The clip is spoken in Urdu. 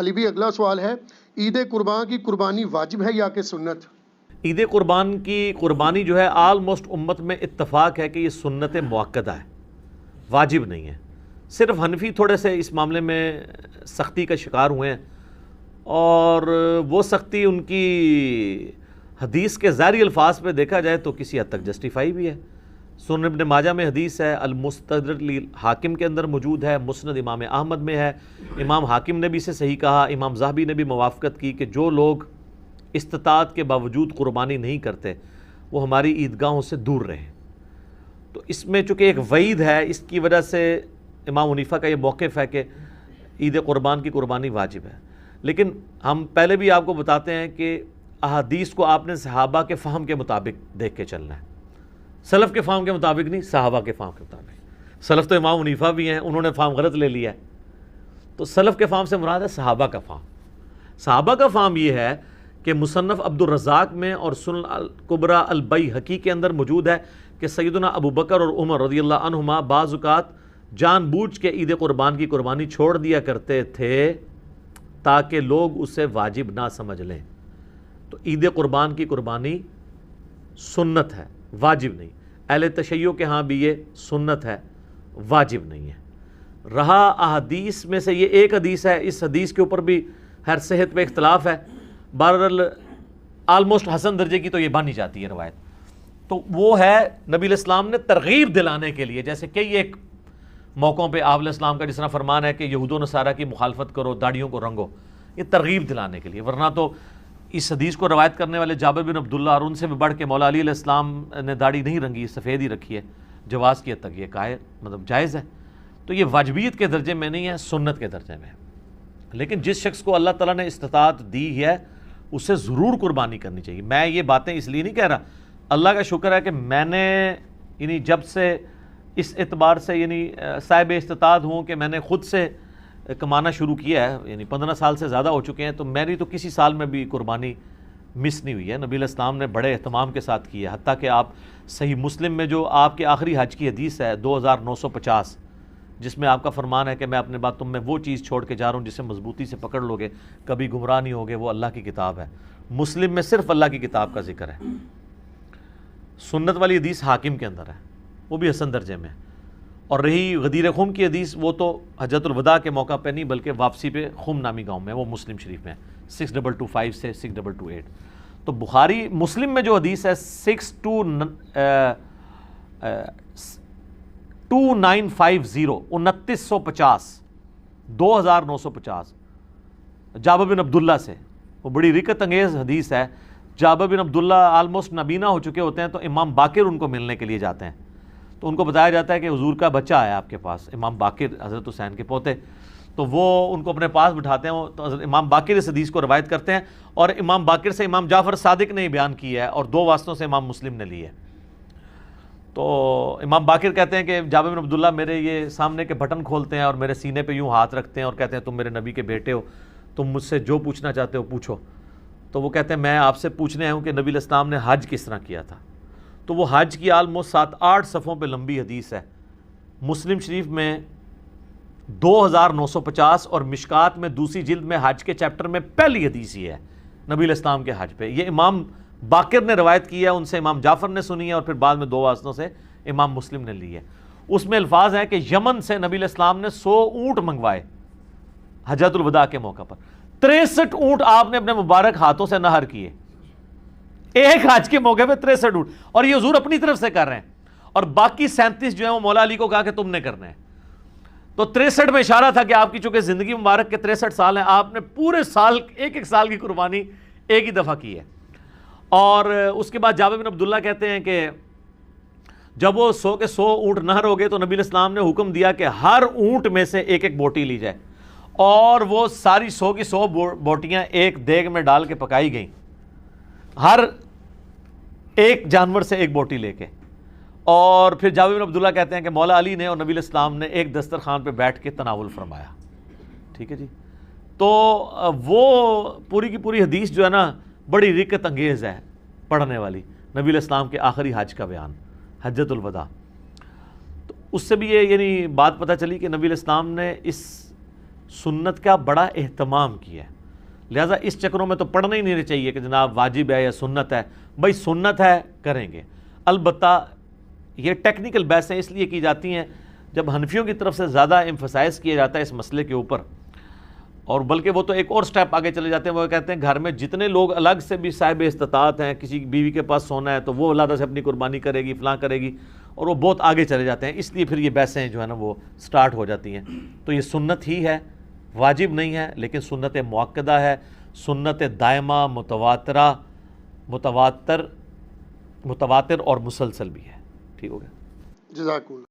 علی بھی اگلا سوال ہے، عید قربان کی قربانی واجب ہے یا کہ سنت؟ عید قربان کی قربانی جو ہے آلموسٹ امت میں اتفاق ہے کہ یہ سنت موقدہ ہے، واجب نہیں ہے۔ صرف حنفی تھوڑے سے اس معاملے میں سختی کا شکار ہوئے ہیں، اور وہ سختی ان کی حدیث کے ظاہری الفاظ پہ دیکھا جائے تو کسی حد تک جسٹیفائی بھی ہے۔ سنن ابن ماجہ میں حدیث ہے، المستدرک حاکم کے اندر موجود ہے، مسند امام احمد میں ہے، امام حاکم نے بھی اسے صحیح کہا، امام ذہبی نے بھی موافقت کی کہ جو لوگ استطاعت کے باوجود قربانی نہیں کرتے وہ ہماری عیدگاہوں سے دور رہیں۔ تو اس میں چونکہ ایک وعید ہے، اس کی وجہ سے امام حنیفہ کا یہ موقف ہے کہ عید قربان کی قربانی واجب ہے۔ لیکن ہم پہلے بھی آپ کو بتاتے ہیں کہ احادیث کو آپ نے صحابہ کے فہم کے مطابق دیکھ کے چلنا ہے، سلف کے فہم کے مطابق نہیں، صحابہ کے فہم کے مطابق۔ سلف تو امام حنیفہ بھی ہیں، انہوں نے فہم غلط لے لیا ہے، تو سلف کے فہم سے مراد ہے صحابہ کا فہم۔ صحابہ کا فہم یہ ہے کہ مصنف عبد الرزاق میں اور سنن الکبریٰ البیہقی کے اندر موجود ہے کہ سیدنا ابو بکر اور عمر رضی اللہ عنہما بعض اوقات جان بوجھ کے عید قربان کی قربانی چھوڑ دیا کرتے تھے تاکہ لوگ اسے واجب نہ سمجھ لیں۔ تو عید قربان کی قربانی سنت ہے، واجب نہیں۔ اہل تشیع کے ہاں بھی یہ سنت ہے، واجب نہیں ہے۔ رہا احادیث میں سے یہ ایک حدیث ہے، اس حدیث کے اوپر بھی ہر صحت پہ اختلاف ہے، بہرحال آلموسٹ حسن درجے کی تو یہ بن ہی جاتی ہے روایت۔ تو وہ ہے نبی علیہ السلام نے ترغیب دلانے کے لیے، جیسے کئی ایک موقعوں پہ آپ علیہ السلام کا جس طرح فرمان ہے کہ یہود و نصارہ کی مخالفت کرو، داڑھیوں کو رنگو، یہ ترغیب دلانے کے لیے۔ ورنہ تو اس حدیث کو روایت کرنے والے جابر بن عبداللہ اور ان سے بھی بڑھ کے مولا علی علیہ السلام نے داڑھی نہیں رنگی، سفید ہی رکھی ہے، جواز کی حد تک یہ مطلب جائز ہے۔ تو یہ واجبیت کے درجے میں نہیں ہے، سنت کے درجے میں ہے۔ لیکن جس شخص کو اللہ تعالیٰ نے استطاعت دی ہے اسے ضرور قربانی کرنی چاہیے۔ میں یہ باتیں اس لیے نہیں کہہ رہا، اللہ کا شکر ہے کہ میں نے یعنی جب سے اس اعتبار سے صاحب استطاعت ہوں کہ میں نے خود سے کمانا شروع کیا ہے، یعنی 15 سال سے زیادہ ہو چکے ہیں، تو میری تو کسی سال میں بھی قربانی مس نہیں ہوئی ہے۔ نبی علیہ السلام نے بڑے اہتمام کے ساتھ کی ہے، حتیٰ کہ آپ صحیح مسلم میں جو آپ کے آخری حج کی حدیث ہے 2950، جس میں آپ کا فرمان ہے کہ میں اپنے بعد تم میں وہ چیز چھوڑ کے جا رہا ہوں جسے مضبوطی سے پکڑ لو گے کبھی گمراہ نہیں ہوگے، وہ اللہ کی کتاب ہے۔ مسلم میں صرف اللہ کی کتاب کا ذکر ہے۔ سنت والی حدیث حاکم کے اندر ہے، وہ بھی حسن درجے میں ہے۔ اور رہی غدیر خم کی حدیث، وہ تو حجۃ الوداع کے موقع پہ نہیں بلکہ واپسی پہ خم نامی گاؤں میں، وہ مسلم شریف میں 6225 سے 6228۔ تو بخاری مسلم میں جو حدیث ہے 2950 2950 جابر بن عبداللہ سے، وہ بڑی رکت انگیز حدیث ہے۔ جابر بن عبداللہ آلموسٹ نابینا ہو چکے ہوتے ہیں، تو امام باقر ان کو ملنے کے لیے جاتے ہیں، تو ان کو بتایا جاتا ہے کہ حضور کا بچہ آیا آپ کے پاس، امام باقر حضرت حسین کے پوتے، تو وہ ان کو اپنے پاس بٹھاتے ہیں، تو حضرت امام باقر اس حدیث کو روایت کرتے ہیں، اور امام باقر سے امام جعفر صادق نے بیان کیا ہے، اور 2 واسطوں سے امام مسلم نے لی ہے۔ تو امام باقر کہتے ہیں کہ جابر بن عبداللہ میرے یہ سامنے کے بٹن کھولتے ہیں اور میرے سینے پہ یوں ہاتھ رکھتے ہیں اور کہتے ہیں تم میرے نبی کے بیٹے ہو، تم مجھ سے جو پوچھنا چاہتے ہو پوچھو۔ تو وہ کہتے ہیں میں آپ سے پوچھنے آیا ہوں کہ نبی علیہ السلام نے حج کس طرح کیا تھا۔ تو وہ حج کی آلموسٹ 7-8 صفحوں پہ لمبی حدیث ہے، مسلم شریف میں 2950 اور مشکات میں دوسری جلد میں حج کے چیپٹر میں پہلی حدیث ہی ہے نبی علیہ السلام کے حج پہ۔ یہ امام باقر نے روایت کی ہے، ان سے امام جعفر نے سنی ہے، اور پھر بعد میں 2 واسطوں سے امام مسلم نے لی ہے۔ اس میں الفاظ ہیں کہ یمن سے نبی علیہ السلام نے 100 اونٹ منگوائے حجۃ الوداع کے موقع پر، 63 اونٹ آپ نے اپنے مبارک ہاتھوں سے نہر کیے ایک حج کے موقع پہ، 63 اونٹ، اور یہ حضور اپنی طرف سے کر رہے ہیں، اور باقی 37 جو ہیں وہ مولا علی کو کہا کہ تم نے کرنے ہیں۔ تو 63 میں اشارہ تھا کہ آپ کی چونکہ زندگی مبارک کے 63 سال ہیں، آپ نے پورے سال ایک سال کی قربانی ایک ہی دفعہ کی ہے۔ اور اس کے بعد جابر بن عبداللہ کہتے ہیں کہ جب وہ 100 کے 100 اونٹ نہر ہو گئے تو نبی علیہ السلام نے حکم دیا کہ ہر اونٹ میں سے ایک ایک بوٹی لی جائے، اور وہ ساری 100 کی 100 بوٹیاں ایک دیگ میں ڈال کے پکائی گئیں، ہر ایک جانور سے ایک بوٹی لے کے۔ اور پھر جابر بن عبداللہ کہتے ہیں کہ مولا علی نے اور نبی علیہ السلام نے ایک دسترخوان پہ بیٹھ کے تناول فرمایا۔ ٹھیک ہے جی، تو وہ پوری کی پوری حدیث جو ہے نا بڑی رکت انگیز ہے پڑھنے والی، نبی علیہ السلام کے آخری حج کا بیان، حجۃ الوداع۔ تو اس سے بھی یہ بات پتہ چلی کہ نبی علیہ السلام نے اس سنت کا بڑا اہتمام کیا ہے، لہٰذا اس چکروں میں تو پڑھنا ہی نہیں چاہیے کہ جناب واجب ہے یا سنت ہے. بھائی سنت ہے کریں گے. البتہ یہ ٹیکنیکل بحثیں اس لیے کی جاتی ہیں جب حنفیوں کی طرف سے زیادہ ایمفسائز کیا جاتا ہے اس مسئلے کے اوپر، اور بلکہ وہ تو ایک اور سٹیپ آگے چلے جاتے ہیں. وہ کہتے ہیں گھر میں جتنے لوگ الگ سے بھی صاحب استطاعت ہیں، کسی بیوی کے پاس سونا ہے تو وہ علیحدہ سے اپنی قربانی کرے گی، فلاں کرے گی، اور وہ بہت آگے چلے جاتے ہیں. اس لیے پھر یہ بحثیں جو ہے نا وہ سٹارٹ ہو جاتی ہیں. تو یہ سنت ہی ہے، واجب نہیں ہے، لیکن سنت مؤکدہ ہے، سنت دائمہ، متواتر اور مسلسل بھی ہے. ٹھیک ہو گیا. جزاک اللہ.